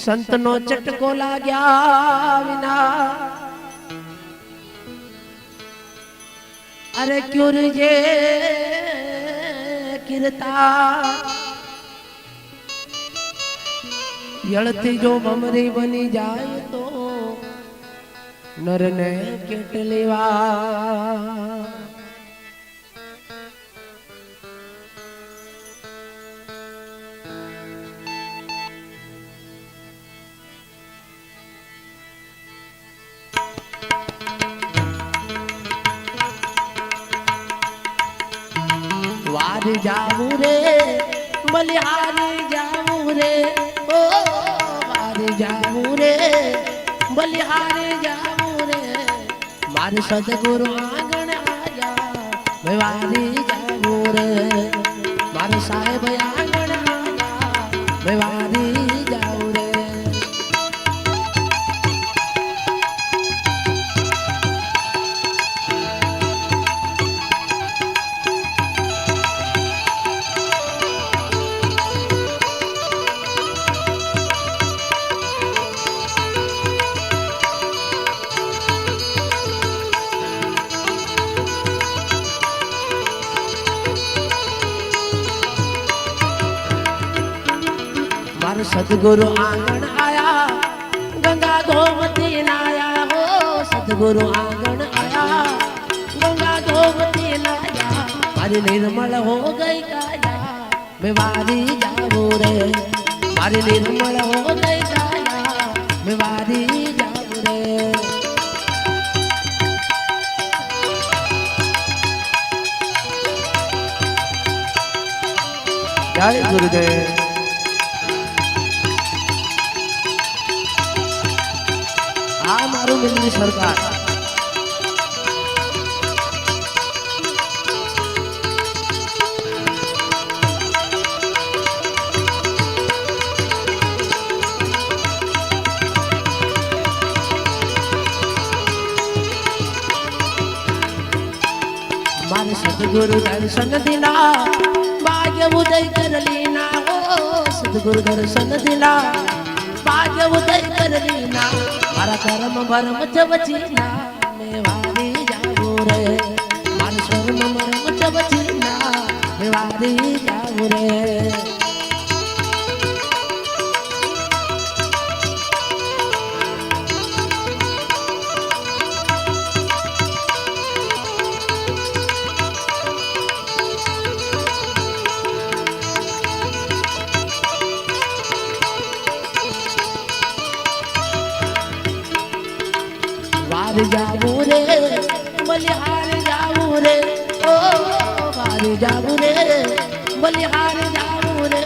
સંતનો ચટકો લાગ્યા વિના અરે ક્યુર જે કીર્તા યળથી જો મમરી બની જાય તો નરને કેટલી વાર વાર જાવું રે બલિહાર જાવું રે ઓ વાર જાવું રે બલિહાર જાવું રે માર સદગુરુ આંગણ આજા વારી જાવું રે માર સાહેબ આંગણ આજા વારી જાવું રે सतगुरु आंगण आया गंगा गोमती नाया हो सतगुरु आंगण आया गंगा गोमती नाया मारी निर्मल हो गई काया मैं वारी जाऊं रे मारी निर्मल हो गई काया मैं वारी जाऊं रे जय गुरुदेव આ મારું મિલની સરકાર મારે સદગુરુ દર્શન દિલા ભાગ્ય ઉદય કરલીના હો સદગુરુ દર્શન દિલા ભાગ્ય ઉદય કરલીના મારા કર્મ ભરમ ચવચીના મેં વારી જાવું રે મારા સ્વર્મ મરમ ચવચીના મેં વારી જાવું રે जाऊं रे बलिहार जाऊं रे ओ बार जाऊं रे बलिहार जाऊं रे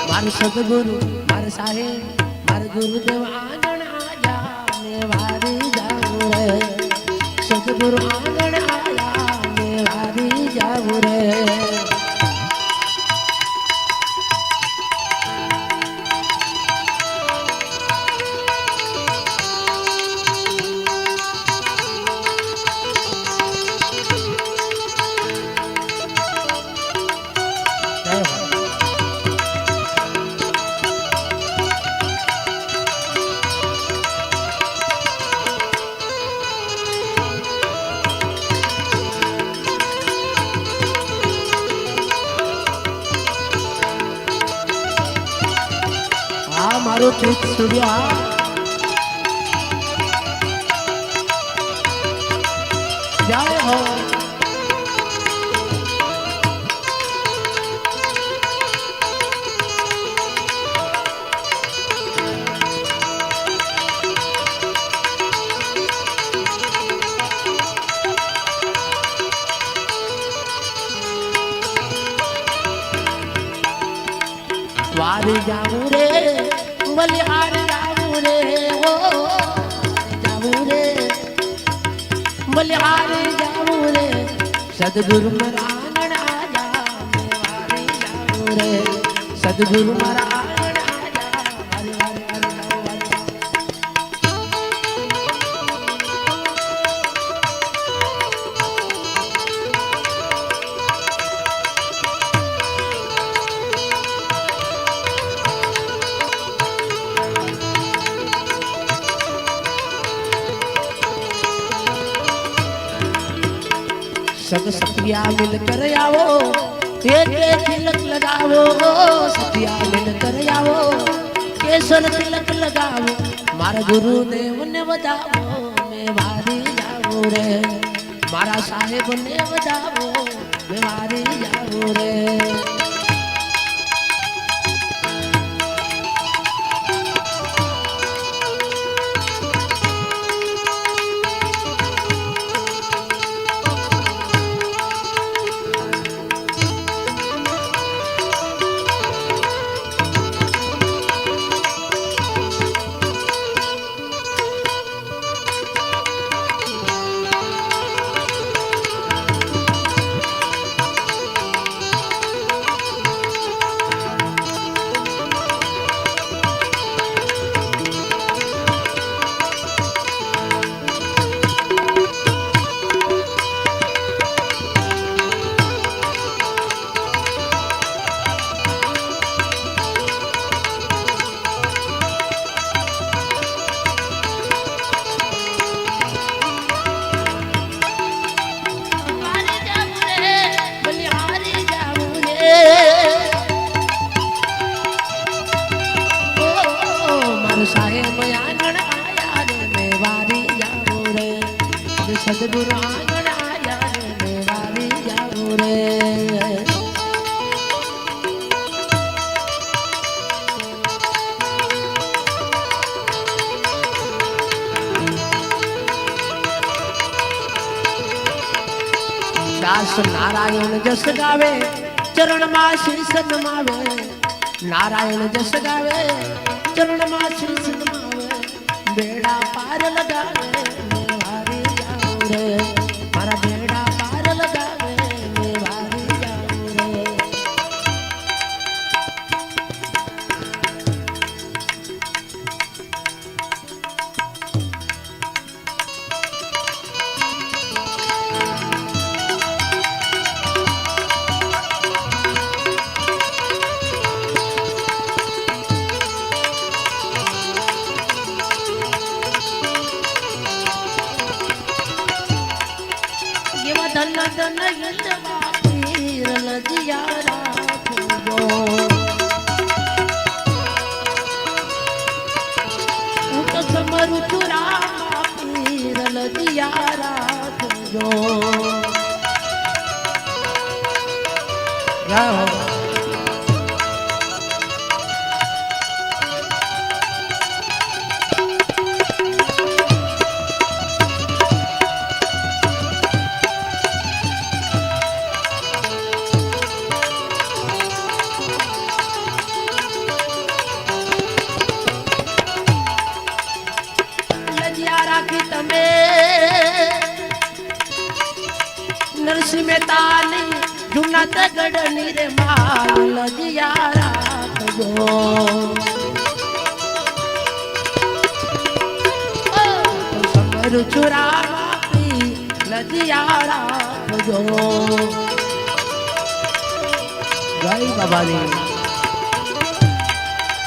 मार सतगुरु मार साहेब मार गुरुदेव आंगण आजा मैं वारी जाऊं रे सतगुरु आंगण आया मैं वारी जाऊं रे मारो चूत सूर्या जय हो वारी जाऊं रे बलिहार जाऊं रे हो जाऊं रे बलिहार जाऊं रे सदगुरु मरा आंगण आजा मैं वारी जाऊं रे सदगुरु मरा आंगण आजा वारी वारी वारी जाऊं वारी सब सतिया मिलकर आओ एक तिलक लगाओ सतिया मिलकर आओ केसर तिलक लगाओ मारा गुरुदेव ने बजाओ मैं वारी जाऊं रे मारा साहेब ने बजाओ मैं वारी जाऊं रे साहेब आंगण आया रे मैं वारी जाऊं रे सदगुरु आंगण आया रे मैं वारी जाऊं रे दास नारायण जस गावे चरण मां शीस नमावे नारायण जस गावे चरण मां शीस नमावे बेड़ा पार लगावे मैं वारी जाऊं रे मारा बेड़ा पार लगावे मैं वारी जाऊं रे धन धन हिलवा पीर लजिया राखो उठ समरु चुरा पीर लजिया राखो नरसिंह मेहता ने जूना तगड़ नीरे माल लजिया राखो समर चुरा पी लजिया राखो जय बाबा जी।